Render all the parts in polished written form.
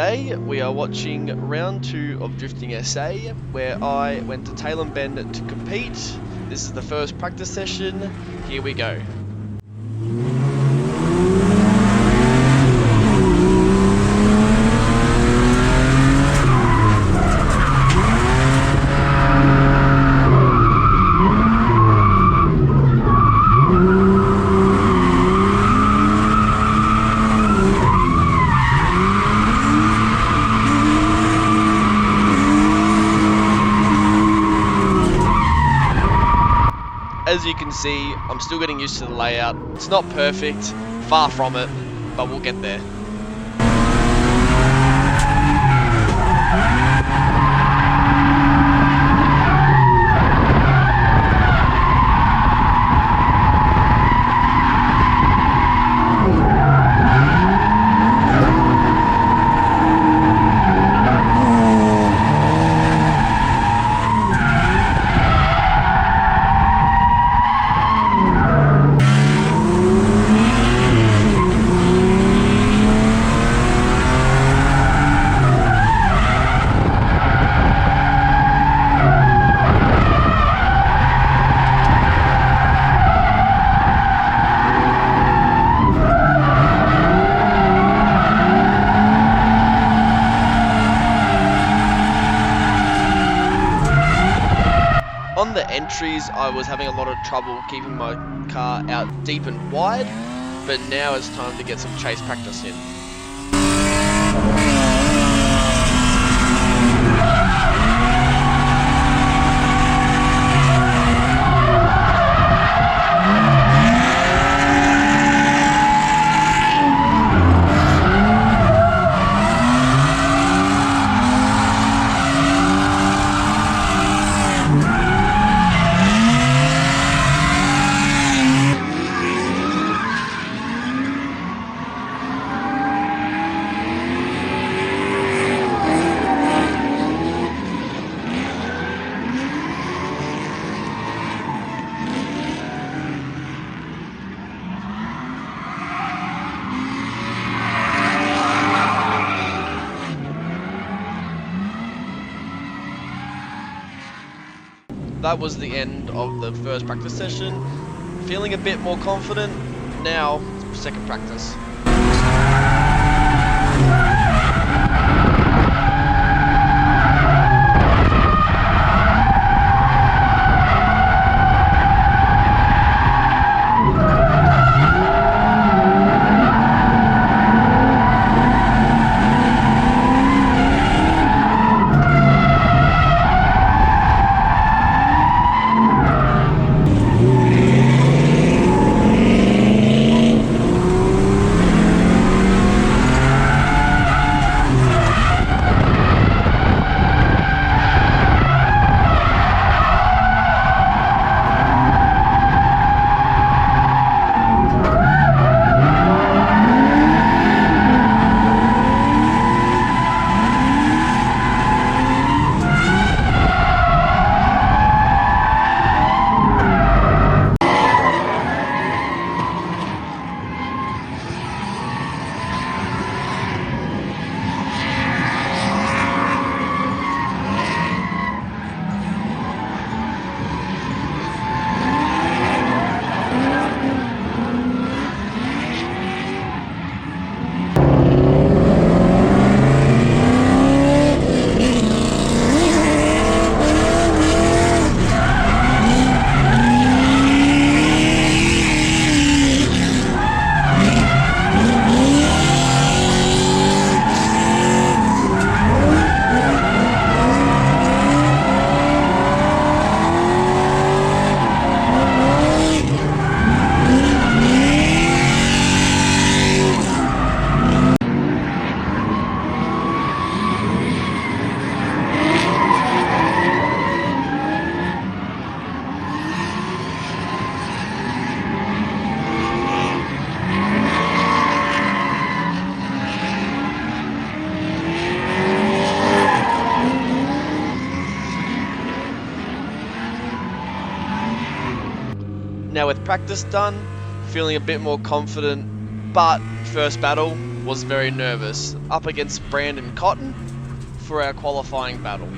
Today we are watching round 2 of Drifting SA, where I went to Tailem Bend to compete. This is the first practice session. Here we go. As you can see, I'm still getting used to the layout. It's not perfect, far from it, but we'll get there. On the entries, I was having a lot of trouble keeping my car out deep and wide, but now it's time to get some chase practice in. That was the end of the first practice session. Feeling a bit more confident. Now, second practice. Now with practice done, feeling a bit more confident, but first battle, was very nervous up against Brandon Cotton for our qualifying battle.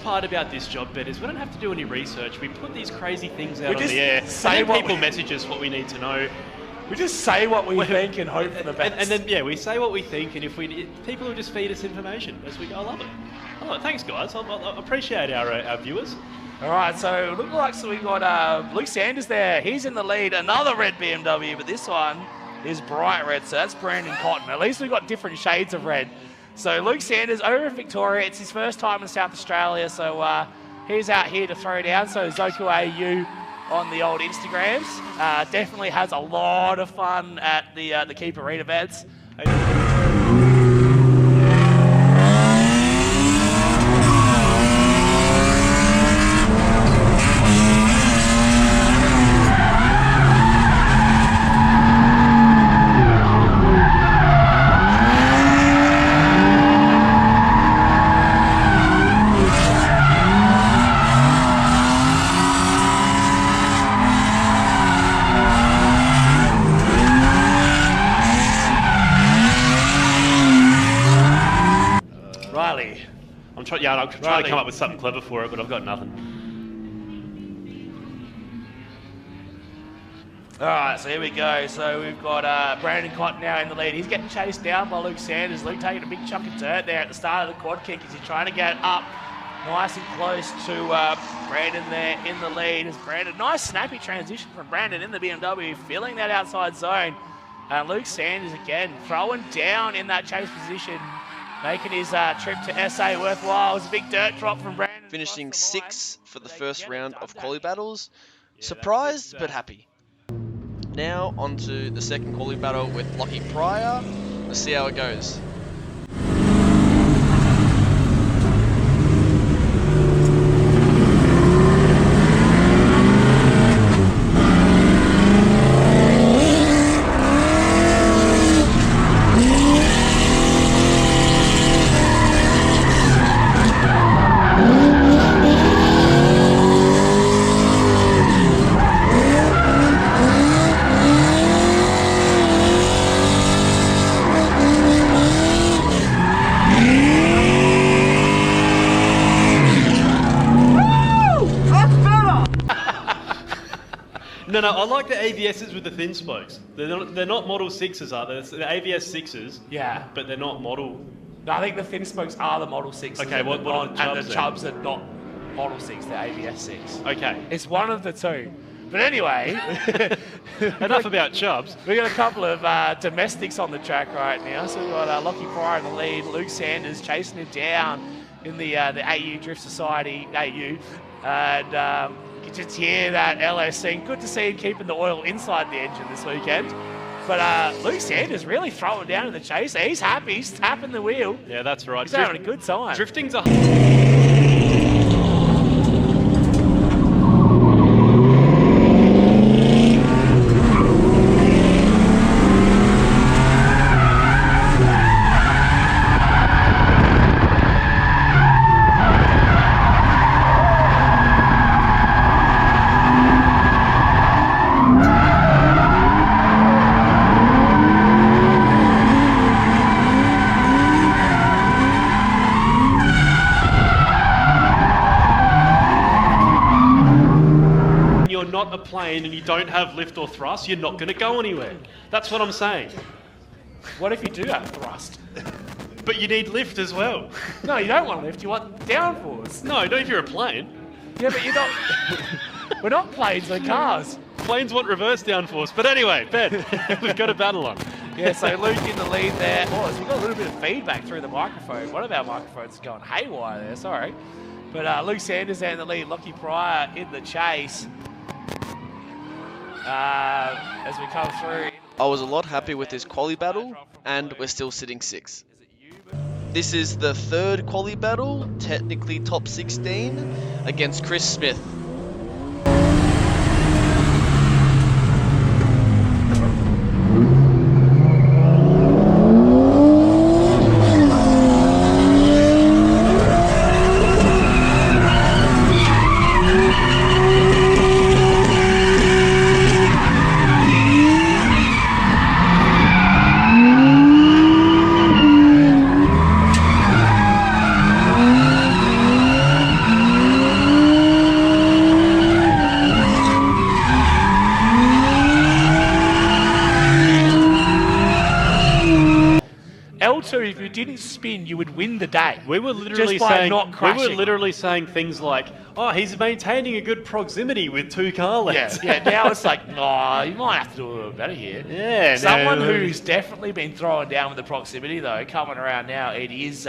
Part about this job, Ben, is we don't have to do any research. We put these crazy things out on the air, and then people message us what we need to know. We just say what we think and hope for the best. And then, yeah, we say what we think, and people will just feed us information as we go. I love it. Oh, thanks, guys. I appreciate our viewers. All right, so look like we've got Luke Sanders there. He's in the lead. Another red BMW, but this one is bright red, so that's Brandon Cotton. At least we've got different shades of red. So Luke Sanders over in Victoria. It's his first time in South Australia, so he's out here to throw down. So Zoku AU on the old Instagrams. Definitely has a lot of fun at the Keep Arena events. I'm trying to come up with something clever for it, but I've got nothing. All right, so here we go. So we've got Brandon Cotton now in the lead. He's getting chased down by Luke Sanders. Luke taking a big chunk of dirt there at the start of the quad kick as he's trying to get up nice and close to Brandon there in the lead. As Brandon, nice snappy transition from Brandon in the BMW, filling that outside zone. And Luke Sanders again throwing down in that chase position, making his trip to SA worthwhile. It was a big dirt drop from Brandon. Finishing 6th for the first round of quali battles. Surprised but happy. Now onto the second quali battle with Lockie Pryor. Let's see how it goes. No, I like the AVSs with the thin spokes. They're not Model 6s, are they? They're AVS 6s. Yeah. But they're not Model... No, I think the thin spokes are the Model 6s. Okay, what are the Chubs? And the Chubs are not Model 6, they're AVS 6. Okay. It's one of the two. But anyway... Enough about Chubs. We've got a couple of domestics on the track right now. So we've got Lockie Pryor in the lead, Luke Sanders chasing him down in the AU Drift Society, AU. And... you can just hear that LSC. Good to see him keeping the oil inside the engine this weekend. But Luke Sanders really throwing down in the chase. He's happy. He's tapping the wheel. Yeah, that's right. He's having a good time. Drifting's a... not a plane and you don't have lift or thrust, you're not going to go anywhere. That's what I'm saying. What if you do have thrust? But you need lift as well. No, you don't want lift, you want downforce. No, not if you're a plane. Yeah, but you're not... We're not planes, we're cars. Planes want reverse downforce. But anyway, Ben, we've got a battle on. Yeah, so Luke in the lead there. Oh, so we've got a little bit of feedback through the microphone. One of our microphones is going haywire there, sorry. But Luke Sanders there in the lead, Lockie Pryor in the chase. as we come through. I was a lot happy with this quali battle, and we're still sitting 6th. This is the 3rd quali battle, technically top 16, against Chris Smith. L2, if you didn't spin, you would win the day. We were literally just by saying not crashing. Things like, "Oh, he's maintaining a good proximity with 2 car lengths." Yeah. Now it's like, no, you might have to do a little better here. Yeah. Someone who's definitely been thrown down with the proximity though, coming around now, it is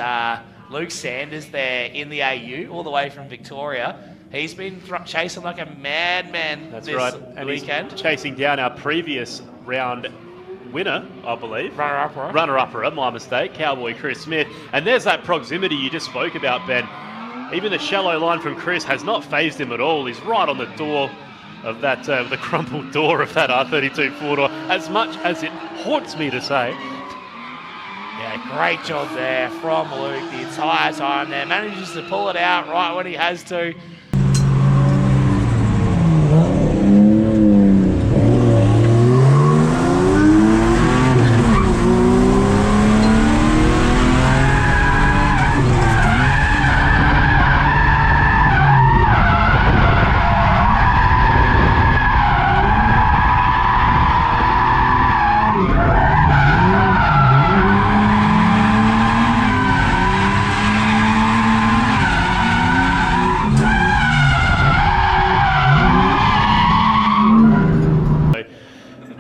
Luke Sanders there in the AU, all the way from Victoria. He's been chasing like a madman this weekend. He's chasing down our previous round winner, I believe. Runner-upper, my mistake, Cowboy Chris Smith. And there's that proximity you just spoke about, Ben. Even the shallow line from Chris has not phased him at all. He's right on the door of that, the crumpled door of that R32 four-door, as much as it haunts me to say. Yeah, great job there from Luke the entire time there. Manages to pull it out right when he has to.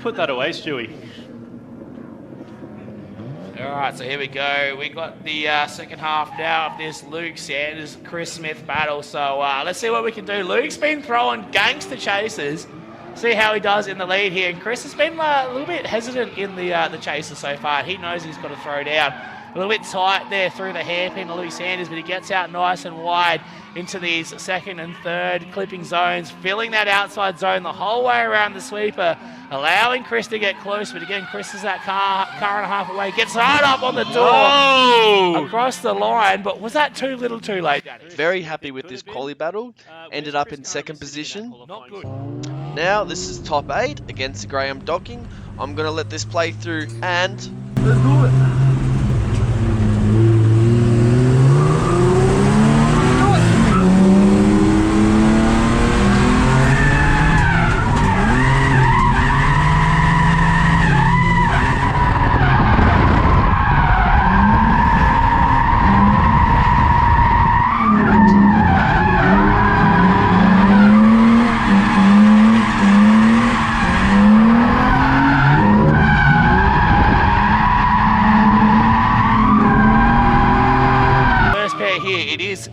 Put that away, Stewie. All right, so here we go. We got the second half now of this Luke Sanders, Chris Smith battle. So let's see what we can do. Luke's been throwing gangster chases. See how he does in the lead here. And Chris has been a little bit hesitant in the chases so far. He knows he's got to throw down. A little bit tight there through the hairpin of Luke Sanders, but he gets out nice and wide into these 2nd and 3rd clipping zones, filling that outside zone the whole way around the sweeper, allowing Chris to get close. But again, Chris is that car and a half away, gets right up on the door, across the line. But was that too little too late, Danny? Very happy with this quali battle, ended up in 2nd position. Not good. Now this is top 8 against Graham Docking. I'm going to let this play through and... Let's do it.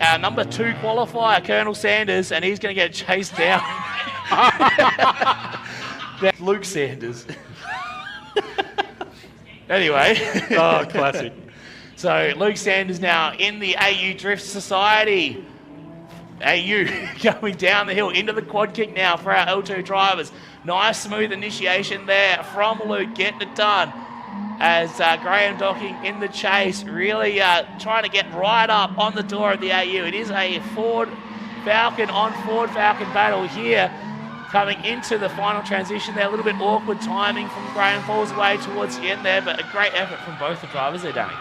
Our number 2 qualifier, Colonel Sanders, and he's going to get chased down. That's Luke Sanders. Anyway. Oh, classic. So Luke Sanders now in the AU Drift Society. AU going down the hill into the quad kick now for our L2 drivers. Nice smooth initiation there from Luke, getting it done. As Graham Docking in the chase, really trying to get right up on the door of the AU. It is a Ford Falcon on Ford Falcon battle here, coming into the final transition there. A little bit awkward timing from Graham, falls away towards the end there, but a great effort from both the drivers there, Danny.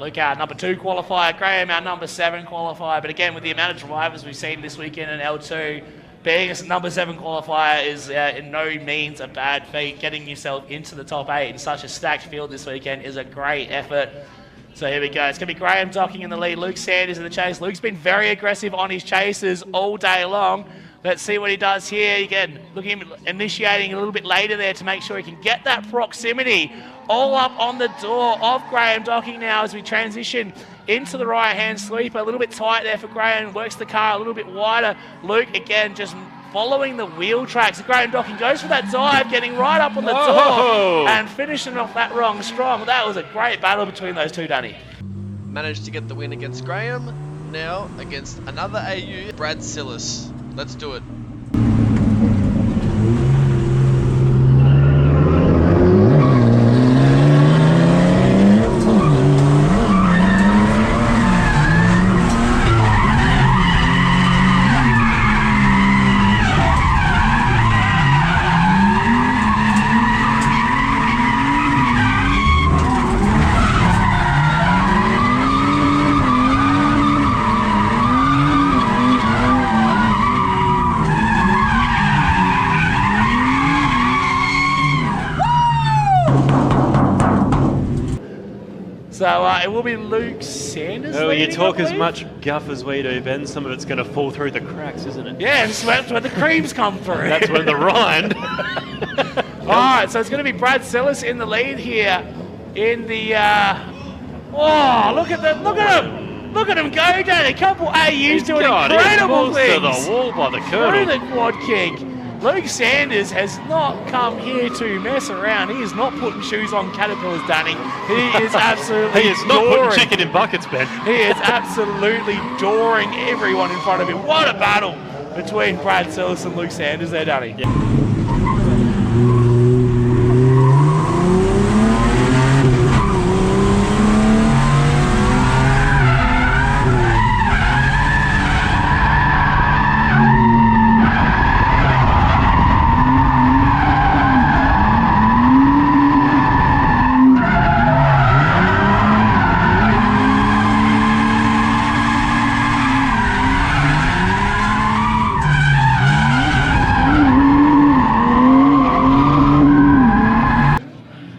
Luke, our number 2 qualifier. Graham, our number 7 qualifier. But again, with the amount of drivers we've seen this weekend in L2, being a number 7 qualifier is in no means a bad feat. Getting yourself into the top 8 in such a stacked field this weekend is a great effort. So here we go. It's going to be Graham docking in the lead. Luke Sanders in the chase. Luke's been very aggressive on his chases all day long. Let's see what he does here. Again, looking initiating a little bit later there to make sure he can get that proximity all up on the door of Graham docking now as we transition into the right-hand sweeper. A little bit tight there for Graham. Works the car a little bit wider. Luke, again, just following the wheel tracks. Graham docking goes for that dive, getting right up on the door and finishing off that wrong strong. That was a great battle between those two, Danny. Managed to get the win against Graham. Now against another AU, Brad Sillis. Let's do it. So it will be Luke Sanders. Oh, you leading, talk I as believe. much guff as we do, Ben. Some of it's going to fall through the cracks, isn't it? Yeah, and that's where the creams come through. That's when the rind. All right, so it's going to be Brad Sillis in the lead here in the... oh, look at him go, Danny. A couple AUs doing incredible things. To the wall by the Through colonel. the quad kick. Luke Sanders has not come here to mess around. He is not putting shoes on caterpillars, Danny. He is absolutely He is not putting chicken in buckets, Ben. He is absolutely dooring everyone in front of him. What a battle between Brad Sillis and Luke Sanders there, Danny. Yeah.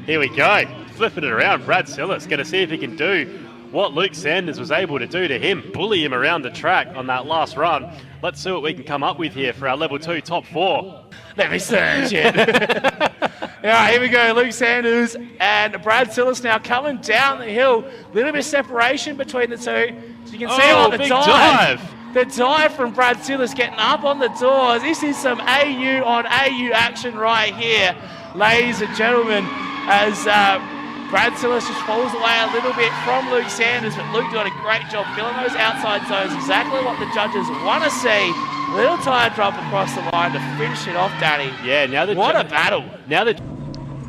Here we go, flipping it around. Brad Sillis going to see if he can do what Luke Sanders was able to do to him, bully him around the track on that last run. Let's see what we can come up with here for our level 2 top 4. Let me search it. All right, here we go. Luke Sanders and Brad Sillis now coming down the hill. A little bit of separation between the two. So you can see the big dive. dive. The dive from Brad Sillis getting up on the doors. This is some AU on AU action right here, ladies and gentlemen, as Brad Sillis just falls away a little bit from Luke Sanders, but Luke doing a great job filling those outside zones, exactly what the judges want to see. Little tire drop across the line to finish it off, Danny. Yeah, now that What a battle. Now that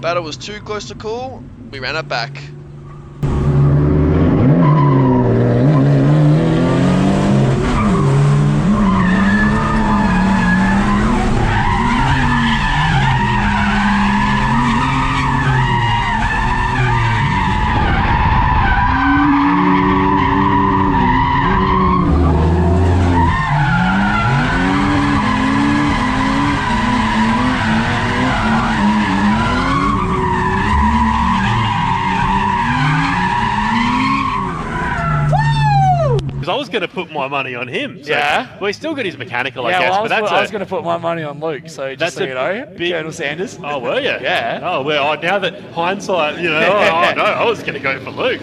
Battle was too close to call. We ran it back. because I was going to put my money on him. So, Yeah. well, he's still got his mechanical, I Yeah, guess, well, but that's I was going to put my money on Luke, so just that's so a you know, big- Colonel Sanders. Oh, were you? Yeah. Oh, well, now that hindsight, you know, oh, no, I was going to go for Luke.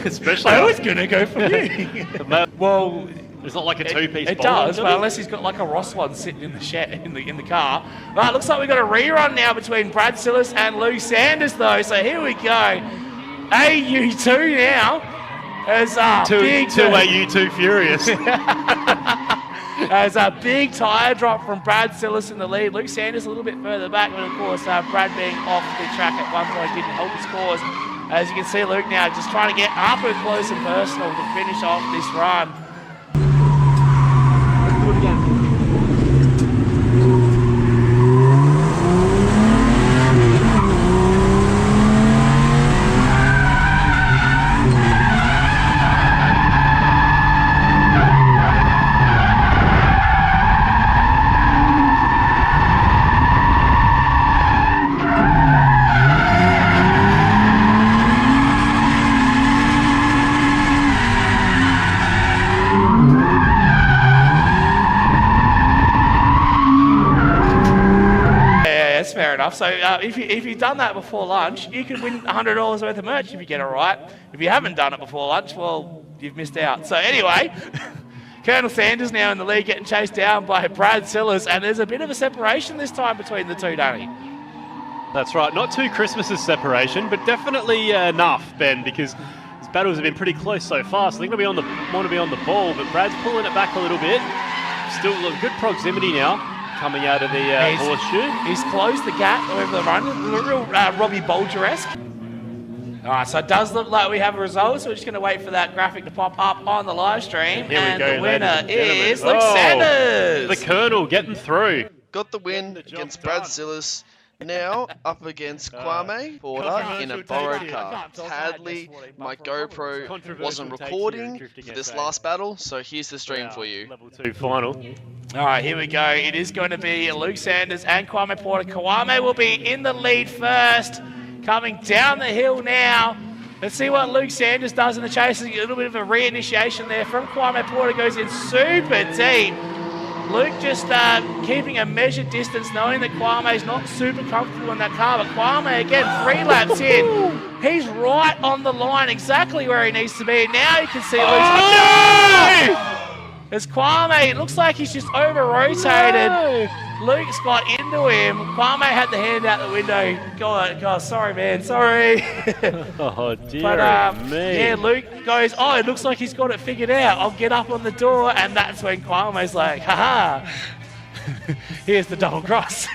Especially I was going to go for you. Well, it's not like a two-piece it bowling, does, but unless he's got like a Ross one sitting in the shed in the car. Right, looks like we've got a rerun now between Brad Sillis and Luke Sanders, though. So here we go. AU2 now. As big two AU, two furious. as a big tyre drop from Brad Sillis in the lead. Luke Sanders a little bit further back, but of course Brad being off the track at one point didn't help his cause. As you can see, Luke now just trying to get up and close and personal to finish off this run. Let's do it again. fair enough. So if you've done that before lunch, you could win $100 worth of merch if you get it right. If you haven't done it before lunch, well, you've missed out. So anyway, Colonel Sanders now in the lead, getting chased down by Brad Sillers, and there's a bit of a separation this time between the two, Danny. That's right. Not two Christmases separation, but definitely enough, Ben, because these battles have been pretty close so far. So they're going to want to be on the ball, but Brad's pulling it back a little bit. Still good proximity now coming out of the horseshoe. He's closed the gap over the run. A real Robbie Bolger-esque. All right, so it does look like we have a result, so we're just going to wait for that graphic to pop up on the live stream. Here we go, the winner is Luke Sanders. The Colonel getting through. Got the win against Brad Sillis. Now up against Kwame Porter in a borrowed car. Sadly, my GoPro wasn't recording for this last battle, so here's the stream for you. Level 2 final. All right, here we go. It is going to be Luke Sanders and Kwame Porter. Kwame will be in the lead first, coming down the hill now. Let's see what Luke Sanders does in the chase. A little bit of a reinitiation there from Kwame Porter. Goes in super deep. Luke just keeping a measured distance, knowing that Kwame's not super comfortable in that car. But Kwame, again, 3 laps in. He's right on the line, exactly where he needs to be. Now you can see Luke's... No! As Kwame, it looks like he's just over-rotated. No! Luke's got into him. Kwame had the hand out the window. God, sorry, man, sorry. Oh, dear but, me. Yeah, Luke goes, it looks like he's got it figured out. I'll get up on the door, and that's when Kwame's like, haha, here's the double cross.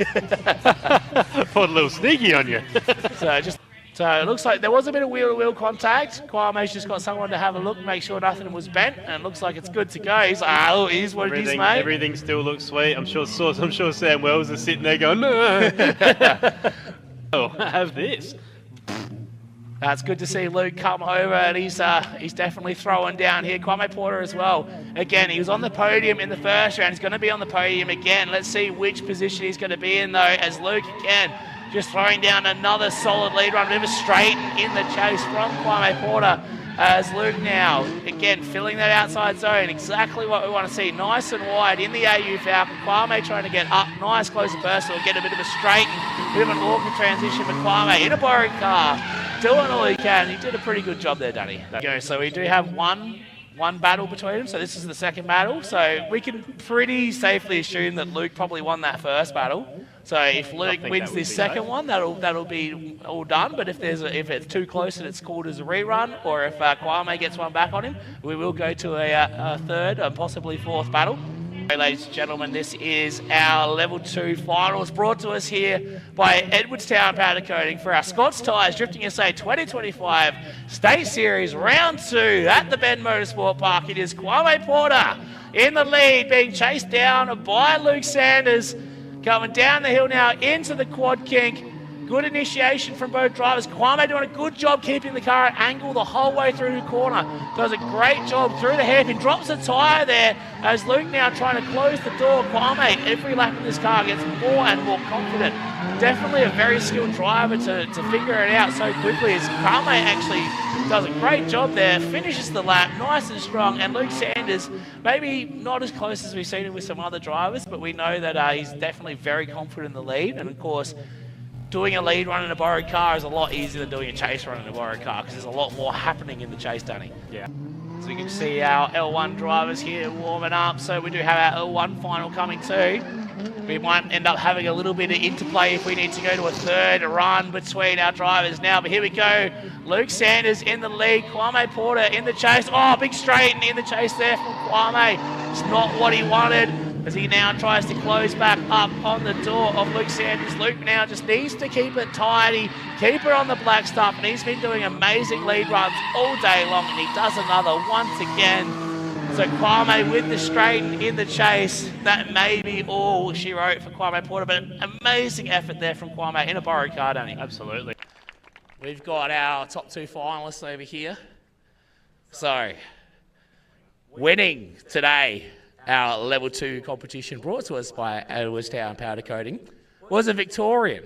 Put a little sneaky on you. So it looks like there was a bit of wheel-to-wheel contact. Kwame's just got someone to have a look, make sure nothing was bent, and it looks like it's good to go. He's like, it is what it is, mate. Everything still looks sweet. I'm sure Sam Wells is sitting there going, no. Oh, have this. It's good to see Luke come over, and he's definitely throwing down here. Kwame Porter as well. Again, he was on the podium in the first round. He's going to be on the podium again. Let's see which position he's going to be in, though, as Luke, again, just throwing down another solid lead run. A bit of a straight in the chase from Kwame Porter, as Luke now, again, filling that outside zone. Exactly what we want to see. Nice and wide in the AU Falcon. Kwame trying to get up. Nice close to burst. Get a bit of a straight, bit of an awkward transition for Kwame in a borrowed car. Doing all he can. He did a pretty good job there, Danny. So we do have one battle between them. So this is the second battle. So we can pretty safely assume that Luke probably won that first battle. So if Luke wins this second one, that'll be all done. But if it's too close and it's called as a rerun, or if Kwame gets one back on him, we will go to a third and possibly fourth battle. Ladies and gentlemen, this is our Level 2 finals, brought to us here by Edwardstown Powder Coating for our Scott's Tyres DriftingSA 2025 State Series Round 2 at the Bend Motorsport Park. It is Kwame Porter in the lead, being chased down by Luke Sanders, coming down the hill now into the quad kink. Good initiation from both drivers. Kwame doing a good job keeping the car at angle the whole way through the corner. Does a great job through the hairpin. Drops a tyre there as Luke now trying to close the door. Kwame, every lap in this car, gets more and more confident. Definitely a very skilled driver to figure it out so quickly, as Kwame actually does a great job there. Finishes the lap nice and strong. And Luke Sanders, maybe not as close as we've seen him with some other drivers, but we know that he's definitely very confident in the lead. And of course, doing a lead run in a borrowed car is a lot easier than doing a chase run in a borrowed car, because there's a lot more happening in the chase, Danny. Yeah. So we can see our L1 drivers here warming up. So we do have our L1 final coming too. We might end up having a little bit of interplay if we need to go to a third run between our drivers now. But here we go. Luke Sanders in the lead. Kwame Porter in the chase. Oh, big straight in the chase there from Kwame. It's not what he wanted, as he now tries to close back up on the door of Luke Sanders. Luke now just needs to keep it tidy, keep it on the black stuff, and he's been doing amazing lead runs all day long, and he does another once again. So Kwame with the straight in the chase. That may be all she wrote for Kwame Porter, but amazing effort there from Kwame in a borrowed car, Danny. Absolutely. We've got our top 2 finalists over here. So, winning today, our Level 2 competition, brought to us by Edwardstown Powder Coating, was a Victorian.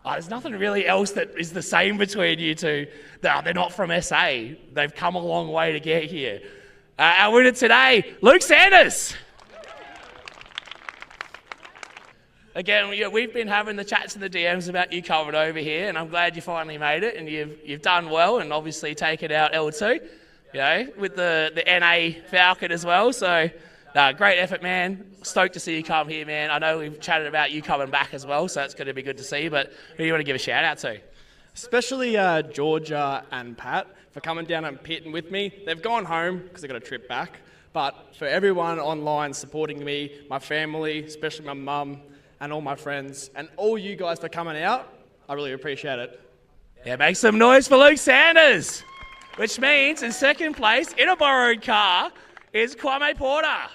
There's nothing really else that is the same between you two. They're not from SA. They've come a long way to get here. Our winner today, Luke Sanders. Again, we've been having the chats in the DMs about you coming over here, and I'm glad you finally made it, and you've done well, and obviously taken out L2, with the NA Falcon as well. So, great effort, man. Stoked to see you come here, man. I know we've chatted about you coming back as well, so it's going to be good to see. But who do you want to give a shout out to? Especially Georgia and Pat for coming down and pitting with me. They've gone home because they've got a trip back. But for everyone online supporting me, my family, especially my mum, and all my friends, and all you guys for coming out, I really appreciate it. Yeah, make some noise for Luke Sanders, which means in second place in a borrowed car is Kwame Porter.